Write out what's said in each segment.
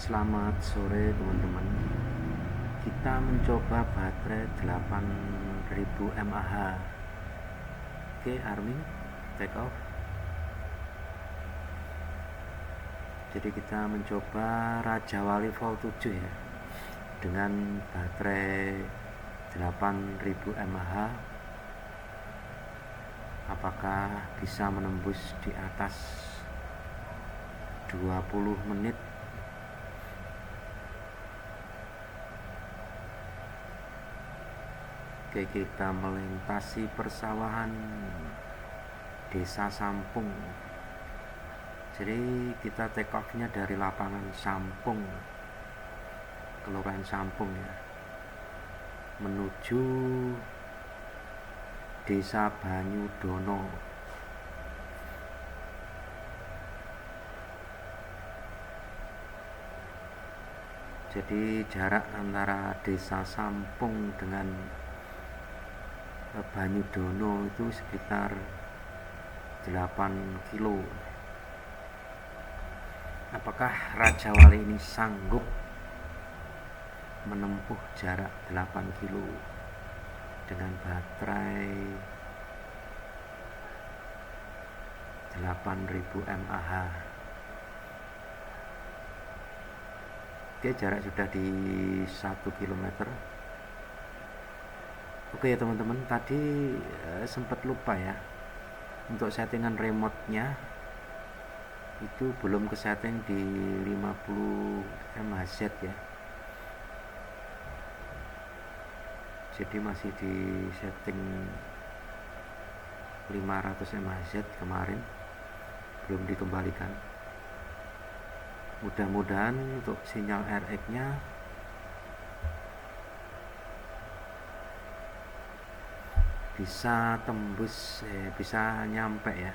Selamat sore teman-teman. Kita mencoba baterai 8000 mAh. Oke, Armin, take off. Jadi kita mencoba Raja Wali Volt 7 ya, dengan baterai 8000 mAh. Apakah bisa menembus di atas 20 menit? Oke, kita melintasi persawahan Desa Sampung. Jadi kita take off-nya dari lapangan Sampung, Kelurahan Sampung ya, menuju Desa Banyudono. Jadi jarak antara Desa Sampung dengan Banyudono itu sekitar 8 kilo. Apakah Raja Wali ini sanggup menempuh jarak 8 kilo dengan baterai 8000 mAh? Oke, jarak sudah di 1 km. Oke ya teman-teman, tadi sempat lupa ya, untuk settingan remote-nya itu belum ke setting di 50 mHz ya. Jadi masih di setting 500 mHz kemarin, belum dikembalikan. Mudah-mudahan untuk sinyal RX-nya bisa tembus, bisa nyampe ya.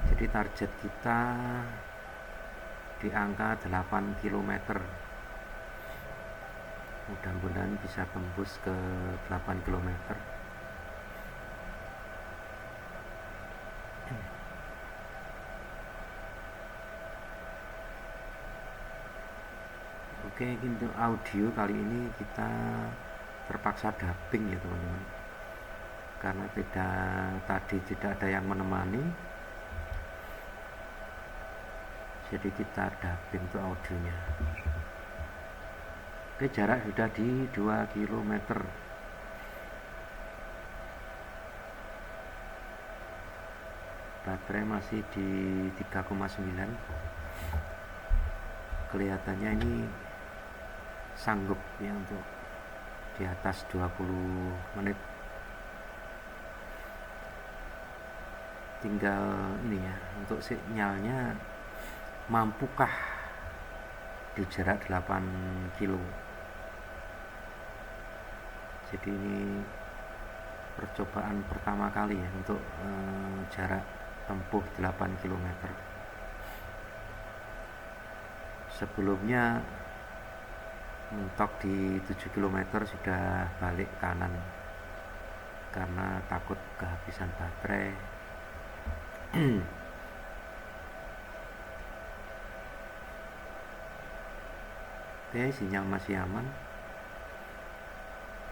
Jadi target kita di angka 8 km. Mudah-mudahan bisa tembus ke 8 km. Oke, untuk audio kali ini kita terpaksa dubbing ya teman-teman, karena tadi tidak ada yang menemani. Jadi kita dubbing untuk audionya. Oke, jarak sudah di 2 km. Baterai masih di 3,9. Kelihatannya ini sanggup ya untuk di atas 20 menit. Tinggal ini ya, untuk sinyalnya mampukah di jarak 8 kilo. Jadi ini percobaan pertama kali ya untuk jarak tempuh 8 km. Sebelumnya mentok di 7 km sudah balik kanan karena takut kehabisan baterai. Oke, sinyal masih aman,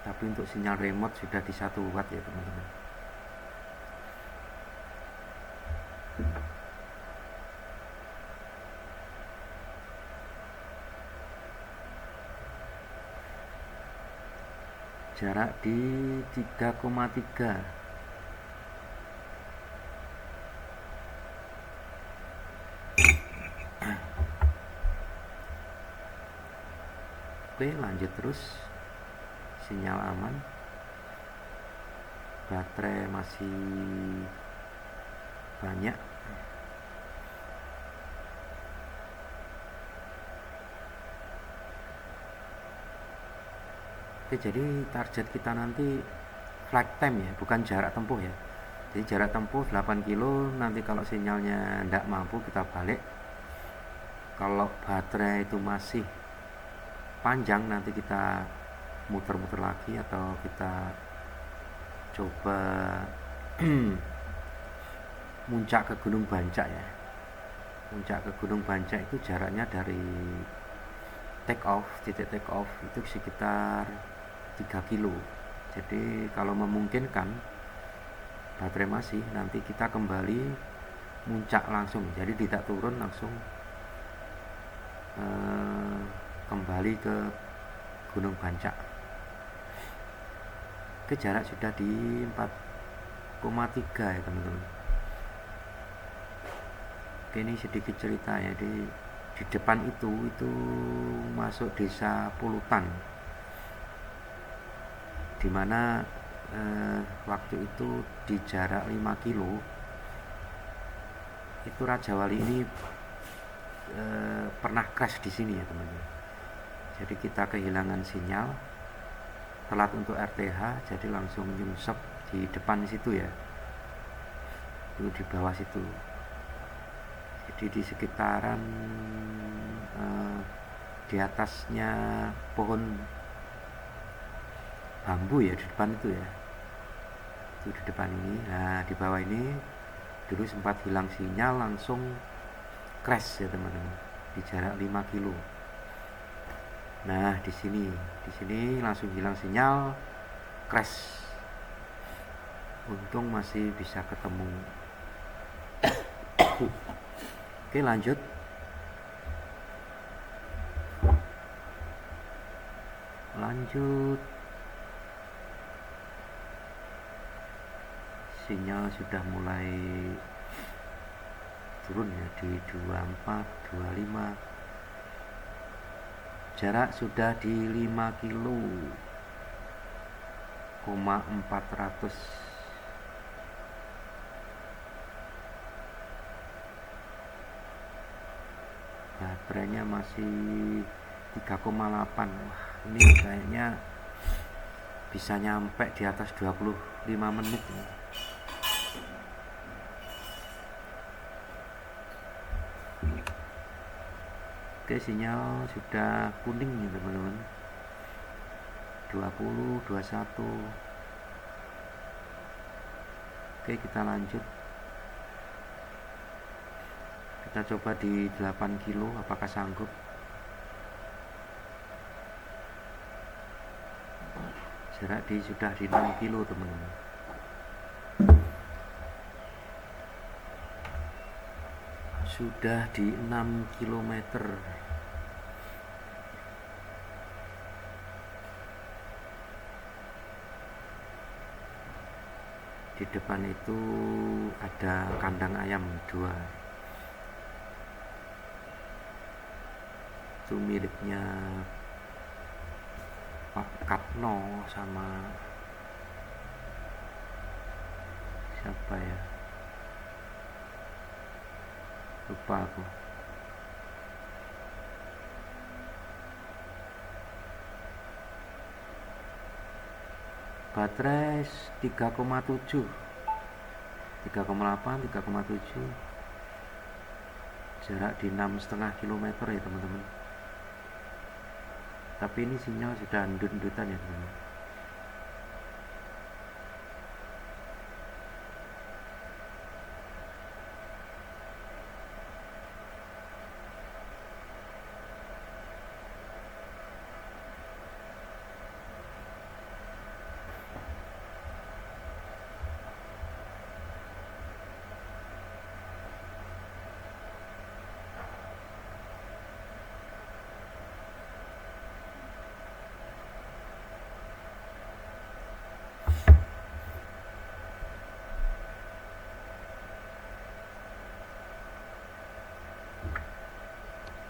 tapi untuk sinyal remote sudah di 1 watt ya teman-teman. Jarak di 3,3. Oke, lanjut terus. Sinyal aman, baterai masih banyak. Oke, jadi target kita nanti flight time ya, bukan jarak tempuh ya. Jadi jarak tempuh 8 kilo, nanti kalau sinyalnya tidak mampu kita balik. Kalau baterai itu masih panjang, nanti kita muter-muter lagi atau kita coba muncak ke Gunung Bancak ya. Puncak ke Gunung Bancak itu jaraknya dari titik take off itu sekitar 3 kilo. Jadi kalau memungkinkan baterai masih, nanti kita kembali muncak langsung, jadi tidak turun, langsung kembali ke Gunung Bancak. Oke, jarak sudah di 4,3 ya teman-teman. Oke, ini sedikit cerita ya, di depan itu masuk desa Pulutan, dimana waktu itu di jarak 5 kilo itu Raja Wali ini pernah crash di sini ya teman-teman. Jadi kita kehilangan sinyal, telat untuk RTH, jadi langsung nyungsep di depan situ ya, itu di bawah situ. Jadi di sekitaran di atasnya pohon bambu ya, di depan itu ya, itu di depan ini. Nah di bawah ini dulu sempat hilang sinyal, langsung crash ya teman-teman, di jarak 5 kilo. Nah di sini langsung hilang sinyal, crash. Untung masih bisa ketemu. Oke, lanjut. Sinyal sudah mulai turun ya, di 24, 25. Jarak sudah di 5 kilo 400. Baterainya masih 3,8. Wah, ini kayaknya bisa nyampe di atas 25 menit ya. Oke, sinyal sudah kuning ya teman-teman, 20, 21. Oke, kita lanjut. Kita coba di 8 kilo, apakah sanggup. Jarak sudah di 6 kilo teman-teman. Sudah di 6 kilometer. Di depan itu ada kandang ayam 2. Itu miliknya Pak Katno sama siapa ya, lupa aku. Baterai 3,7, 3,8, 3,7. Jarak di 6,5 km ya teman-teman. Tapi ini sinyal sudah endut-endutan ya teman-teman.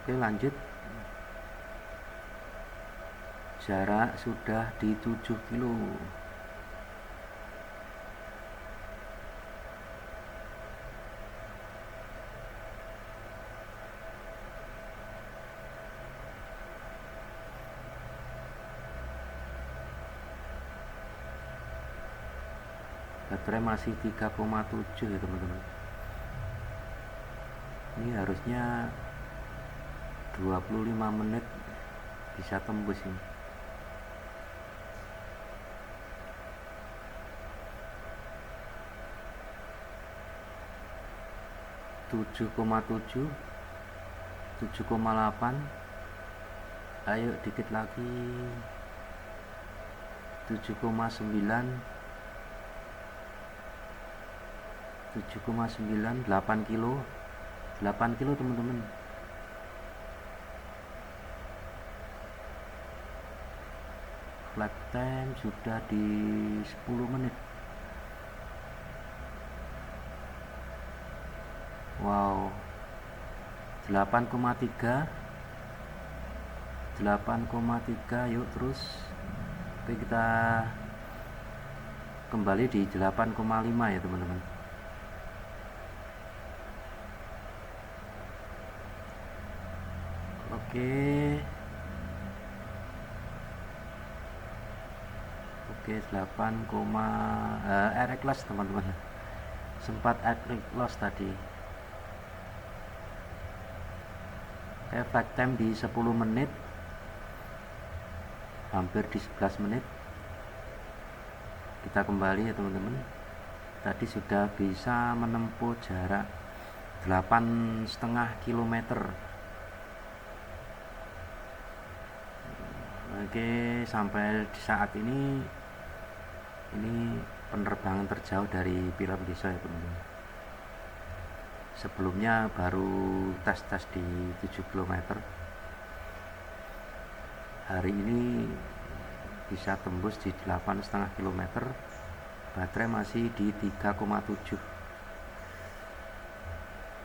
Oke, lanjut. Jarak sudah di 7 kilo. Baterai masih 3,7 ya teman-teman. Ini harusnya 25 menit bisa tembus ini. 7,7. 7,8. Ayo dikit lagi. 7,9. 7,9. 8 kilo. 8 kilo teman-teman. Flight time sudah di 10 menit. Wow. 8,3. 8,3. Yuk terus. Oke, kita kembali di 8,5 ya teman-teman. Oke. Oke, 8, error loss teman-teman. Sempat error loss tadi. Oke, flight time di 10 menit. Hampir di 11 menit. Kita kembali ya teman-teman. Tadi sudah bisa menempuh jarak 8,5 km. Oke, sampai di saat ini penerbangan terjauh dari Piram Desa ya teman-teman. Sebelumnya baru tes di 7 km. Hari ini bisa tembus di 8,5 km. Baterai masih di 3,7.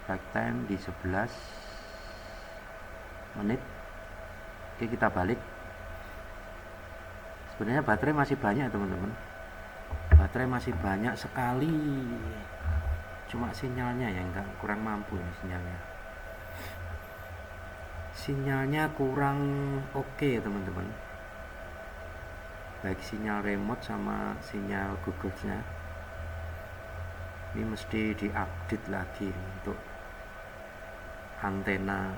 Flight time di 11 menit. Oke, kita balik. Sebenarnya baterai masih banyak teman-teman. Baterai masih banyak sekali. Cuma sinyalnya yang kurang mampu ya sinyalnya. Sinyalnya kurang oke ya teman-teman. Baik sinyal remote sama sinyal Google-nya. Ini mesti diupdate lagi untuk antena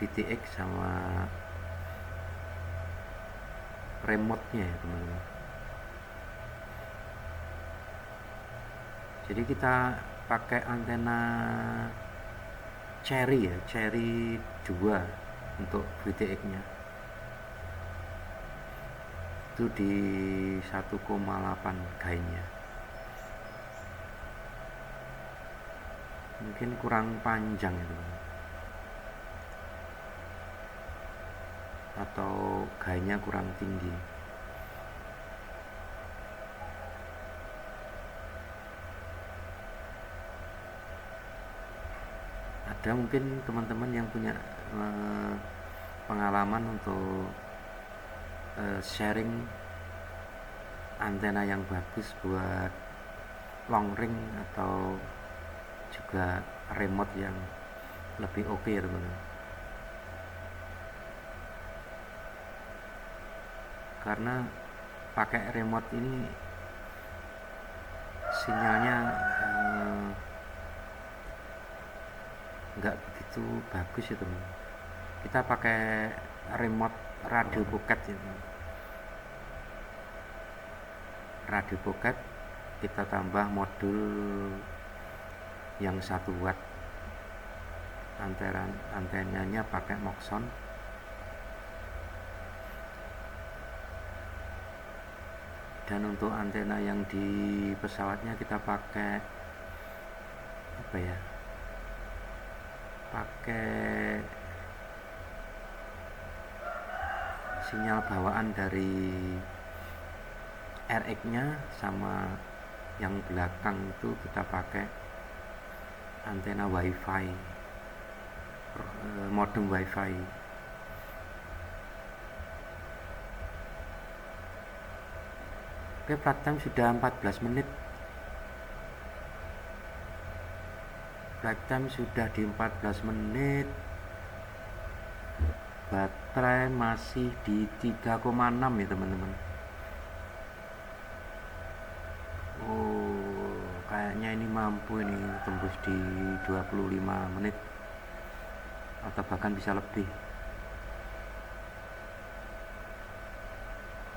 VTX sama remote-nya ya teman-teman. Jadi kita pakai antena Cherry ya, Cherry 2 untuk VTX-nya. Itu di 1,8 gainnya. Mungkin kurang panjang ya teman-teman. Atau gainnya kurang tinggi. Ada mungkin teman-teman yang punya pengalaman untuk sharing antena yang bagus buat long range atau juga remote yang lebih oke ya teman-teman. Karena pakai remote ini sinyalnya nggak begitu bagus ya teman. Kita pakai remote radio pocket ya teman. Radio pocket kita tambah modul yang 1 watt. Antenanya pakai Moxon. Dan untuk antena yang di pesawatnya kita pakai apa ya? Pakai sinyal bawaan dari RX-nya, sama yang belakang itu kita pakai antena WiFi, modem WiFi. Oke, flight time sudah 14 menit. Flight time sudah di 14 menit. Baterai masih di 3,6 ya teman-teman. Oh, kayaknya ini mampu ini tembus di 25 menit atau bahkan bisa lebih.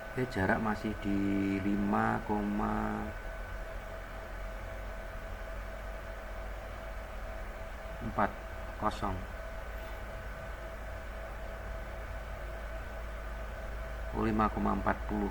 Oke, jarak masih di 5,4. kosong. 5,40.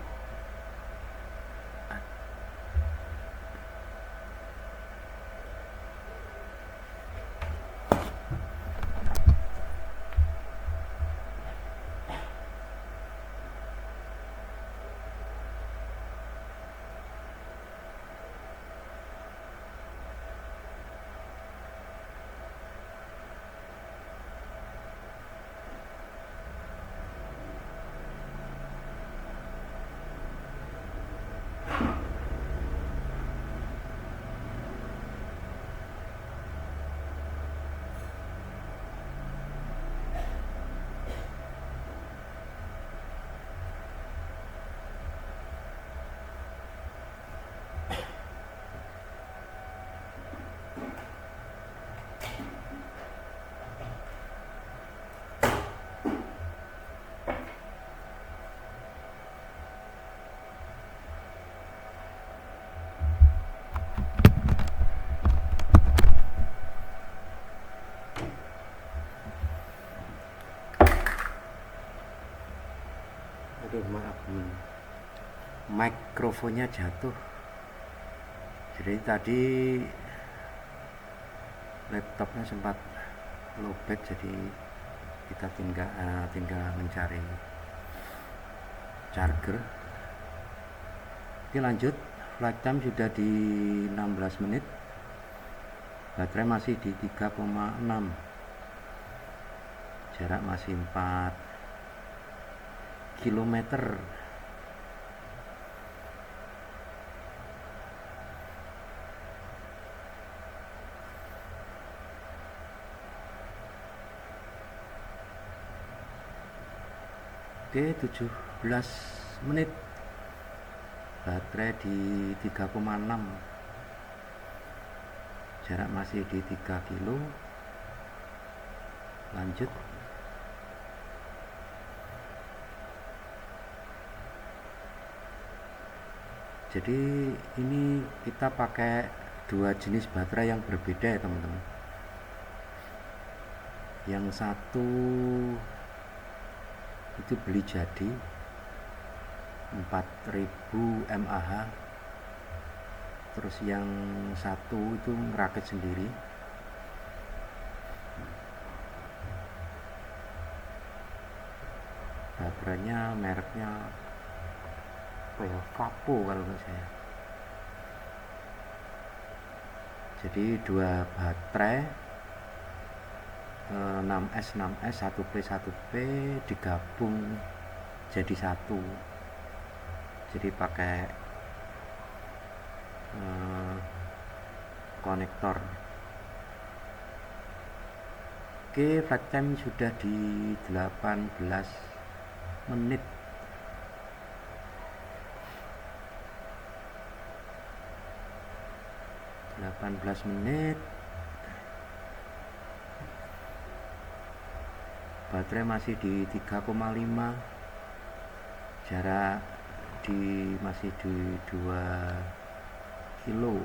Aduh maaf, mikrofonnya jatuh. Jadi tadi laptopnya sempat lowbat, jadi kita tinggal mencari charger. Oke, lanjut. Flight time sudah di 16 menit, baterai masih di 3,6, jarak masih 4 kilometer. Oke, 17 menit, baterai di 3,6, jarak masih di 3 kilo. Lanjut. Jadi ini kita pakai dua jenis baterai yang berbeda ya teman-teman. Yang satu itu beli jadi 4000 mAh, terus yang satu itu ngerakit sendiri. Baterainya mereknya apa ya, Vapo kalau nggak saya. Jadi dua baterai 6S 6S 1P 1P digabung jadi satu. Jadi pakai konektor. Oke, flight time sudah di 18 menit. Baterai masih di 3,5, jarak masih di 2 kilo.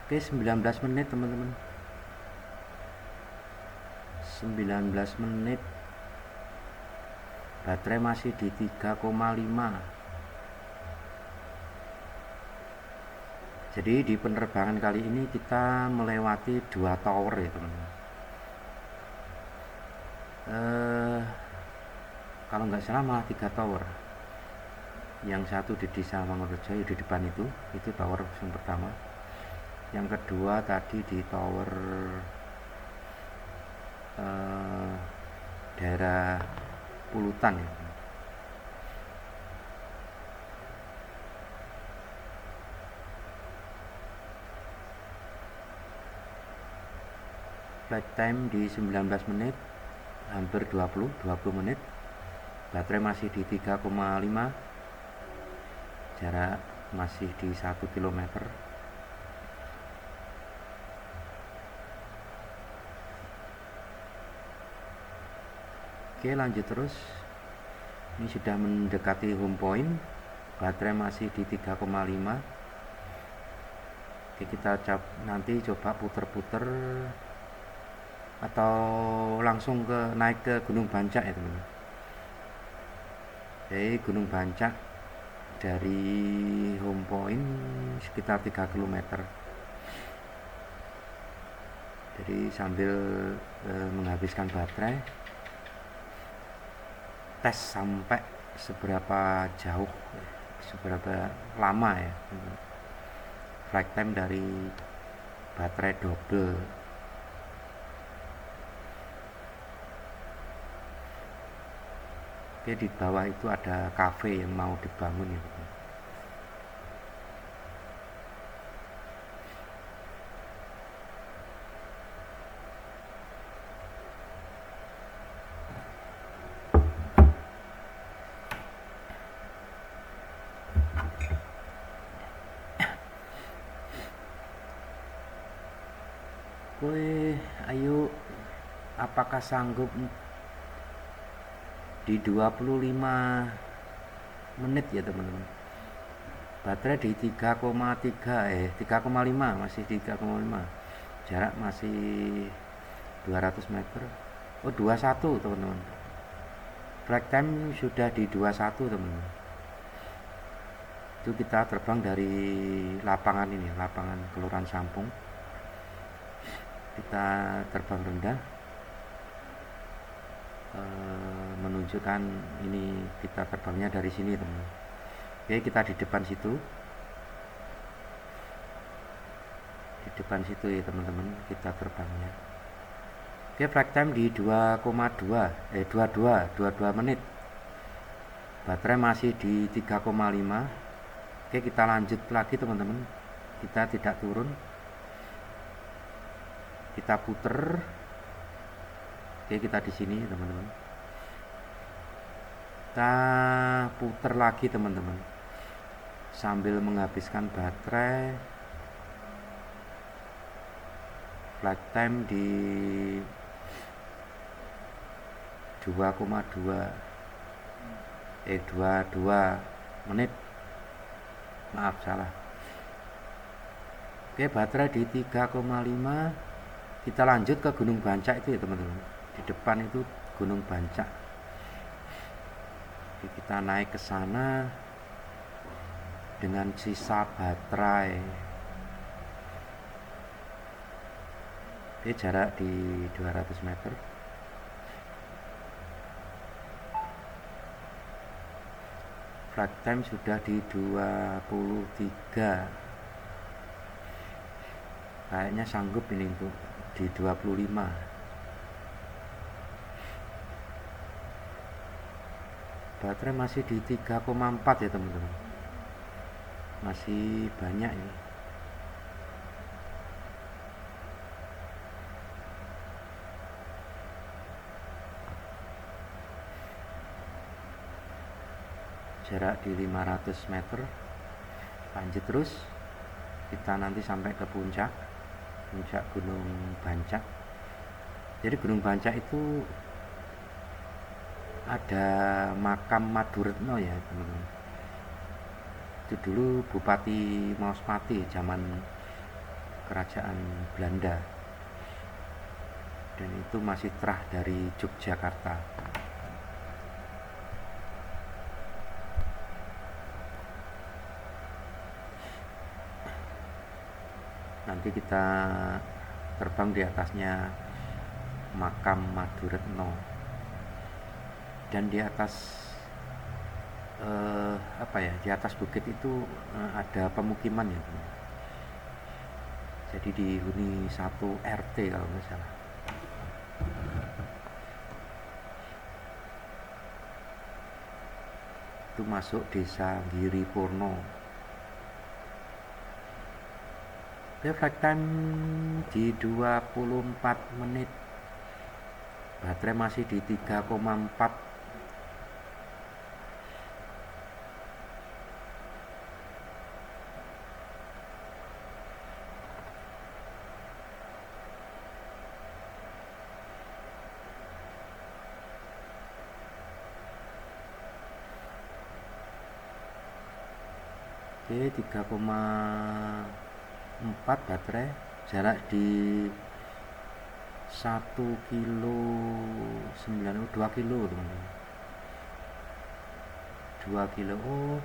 Oke, 19 menit teman-teman. 19 menit, baterai masih di 3,5. Jadi di penerbangan kali ini kita melewati 2 tower ya teman-teman. Kalau nggak salah malah 3 tower. Yang satu di Desa Mangunrejo di depan itu tower yang pertama. Yang kedua tadi di tower daerah Pulutan ya. flight time di 19 menit, hampir 20 menit. Baterai masih di 3,5, jarak masih di 1 km. Oke, lanjut terus. Ini sudah mendekati home point, baterai masih di 3,5. Oke, kita nanti coba puter-puter atau langsung naik ke Gunung Bancak ya teman-teman. Jadi Gunung Bancak dari home point sekitar 3 km. Jadi sambil menghabiskan baterai, tes sampai seberapa jauh, seberapa lama ya flight time dari baterai double. Oke, di bawah itu ada cafe yang mau dibangun ya. Oke, ayo, apakah sanggup di 25 menit ya teman-teman? Baterai di 3,5, masih 3,5. Jarak masih 200 meter. Oh, 21 teman-teman. Flight time sudah di 21 teman-teman. Itu kita terbang dari lapangan ini, lapangan Kelurahan Sampung. Kita terbang rendah, menunjukkan ini kita terbangnya dari sini teman-teman. Oke, kita di depan situ, ya teman-teman, kita terbangnya. Oke, flight time di 22 menit. Baterai masih di 3,5. Oke, kita lanjut lagi teman-teman. Kita tidak turun. Kita puter. Oke, kita di sini teman-teman. Kita puter lagi teman-teman, sambil menghabiskan baterai. Flight time di 22 menit. Maaf, salah. Oke, baterai di 3,5. Kita lanjut ke Gunung Bancak itu ya teman-teman. Di depan itu Gunung Bancak. Oke, kita naik ke sana dengan sisa baterai. Oke, jarak di 200 meter. Flight time sudah di 23. Kayaknya sanggup ini untuk di 25. Baterai masih di 3,4 ya teman-teman. Masih banyak ini. Jarak di 500 meter. Lanjut terus. Kita nanti sampai ke puncak Gunung Bancak. Jadi Gunung Bancak itu ada makam Maduretno ya teman-teman. Itu dulu Bupati Mauspati zaman kerajaan Belanda, dan itu masih terah dari Yogyakarta. Nanti kita terbang di atasnya makam Maduretno, dan di atas di atas bukit itu ada pemukiman ya. Jadi dihuni 1 RT kalau nggak salah. Itu masuk desa Giripurno. Oke, flight time di 24 menit, baterai masih di 3,4. Oke, 3,4 baterai, jarak di 1 kilo 2 kilo teman-teman, 2 kilo. Oh,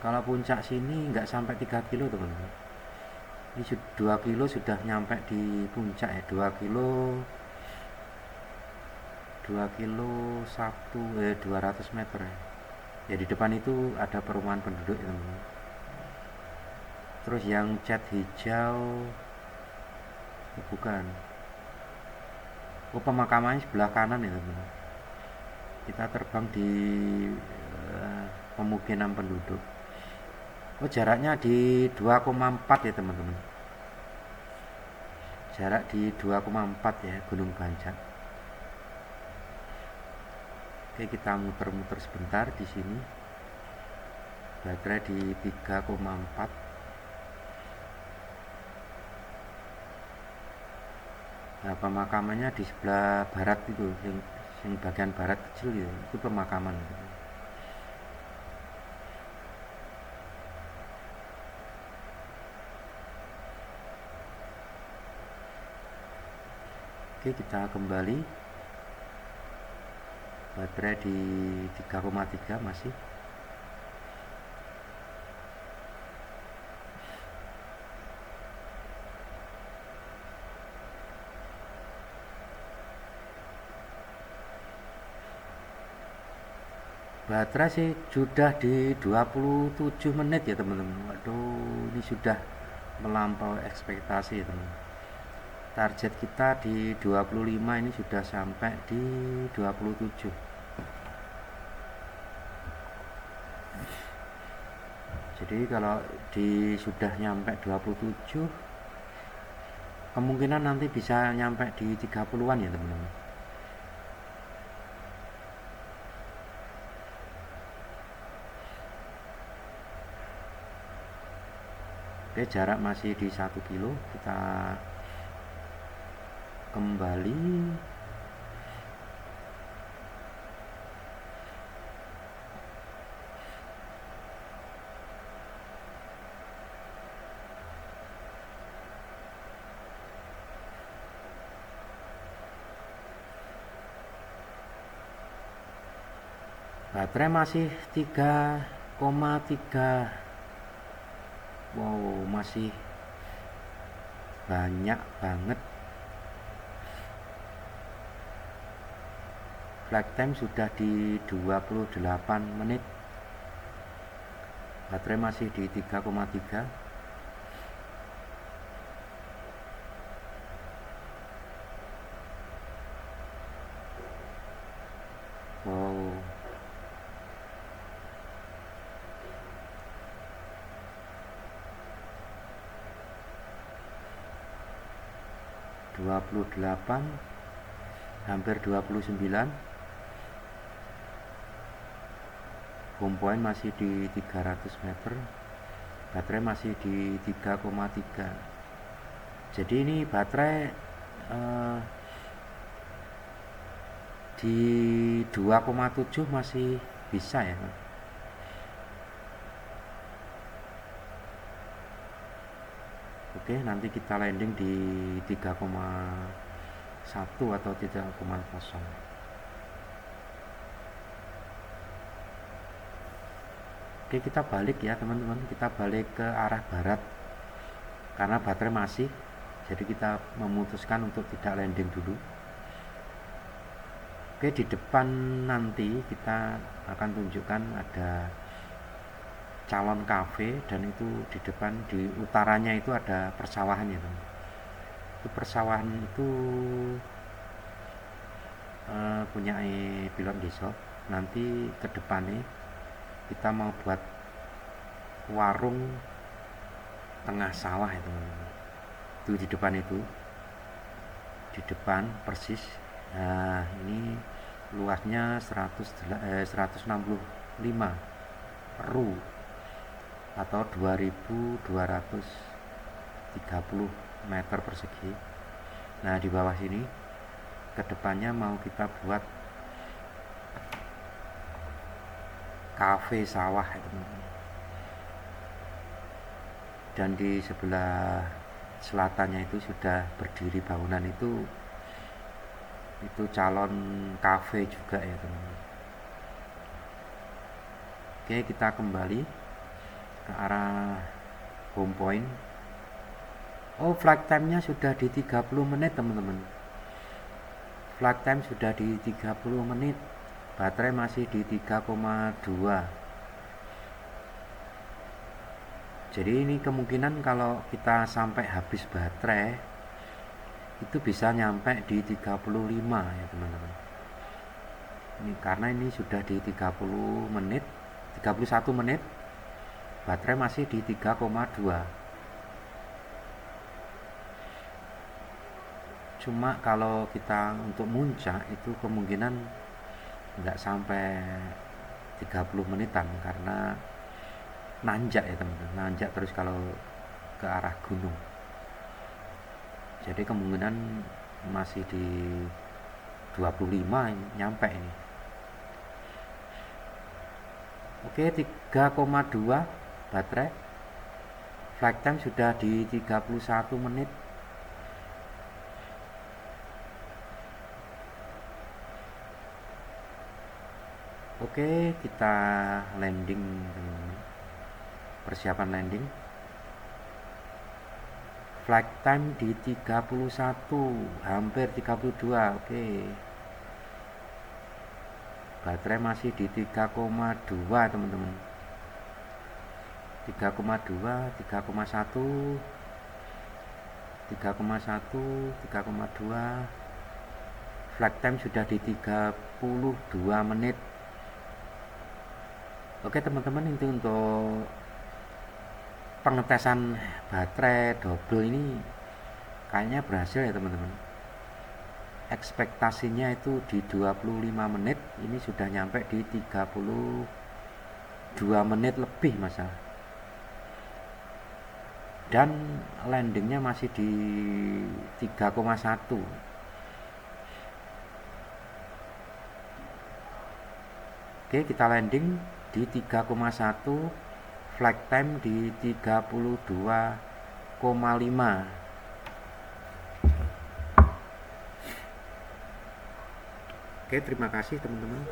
kalau puncak sini nggak sampai 3 kilo teman-teman, ini 2 kilo sudah nyampe di puncak ya. 2 kilo 200 meter ya. Ya di depan itu ada perumahan penduduk ya teman-teman. Terus yang cat hijau bukan, oh pemakamannya sebelah kanan ya teman-teman. Kita terbang di pemukiman penduduk. Oh, jaraknya di 2,4 ya teman-teman, jarak di 2,4 ya, Gunung Bancak. Oke, kita muter-muter sebentar di sini. Baterai di 3,4. Nah, pemakamannya di sebelah barat itu, yang bagian barat kecil itu pemakaman. Oke, kita kembali. Baterai di 3,3 masih. Baterai sih sudah di 27 menit ya teman-teman. Waduh, ini sudah melampaui ekspektasi ya teman-teman. Target kita di 25, ini sudah sampai di 27. Jadi kalau sudah nyampe 27, kemungkinan nanti bisa nyampe di 30-an ya teman-teman. Oke, jarak masih di 1 kilo. Kita kembali. Baterai masih 3,3. Wow, masih banyak banget. Flight time sudah di 28 menit. Baterai masih di 3,3. Wow. (28) hampir 29. Home point masih di 300 meter. Baterai masih di 3,3. Jadi ini baterai di 2,7 masih bisa ya. Oke, nanti kita landing di 3,1 atau 3,0. Oke, kita balik ya teman-teman. Kita balik ke arah barat karena baterai masih, jadi kita memutuskan untuk tidak landing dulu. Oke, di depan nanti kita akan tunjukkan ada calon cafe, dan itu di depan, di utaranya itu ada persawahan ya teman. Itu persawahan itu punya pilot desa. Nanti ke depannya kita mau buat warung tengah sawah ya teman-teman. itu di depan itu, di depan persis. Nah ini luasnya 165 ru atau 2230 meter persegi. Nah di bawah sini kedepannya mau kita buat kafe sawah itu. Dan di sebelah selatannya itu sudah berdiri bangunan itu calon kafe juga ya teman-teman. Oke, kita kembali ke arah home point. Oh, flight time-nya sudah di 30 menit teman-teman. Flight time sudah di 30 menit. Baterai masih di 3,2. Jadi ini kemungkinan kalau kita sampai habis baterai itu bisa nyampe di 35 ya teman-teman. Ini karena ini sudah di 30 menit, 31 menit. Baterai masih di 3,2. Cuma kalau kita untuk muncak itu kemungkinan nggak sampai 30 menitan karena nanjak ya teman-teman, nanjak terus kalau ke arah gunung. Jadi kemungkinan masih di 25 nyampe ini. Oke, 3,2 baterai. Flight time sudah di 31 menit. Oke, kita landing teman-teman. Persiapan landing. Flight time di 31, hampir 32. Oke. Baterai masih di 3,2 teman-teman. 3,2, 3,1, 3,1, 3,2. Flight time sudah di 32 menit. Oke teman-teman, itu untuk pengetesan baterai double ini kayaknya berhasil ya teman-teman. Ekspektasinya itu di 25 menit, ini sudah nyampe di 32 menit lebih masa. Dan landingnya masih di 3,1. Oke, kita landing di 3,1, flight time di 32,5. Oke, terima kasih teman-teman.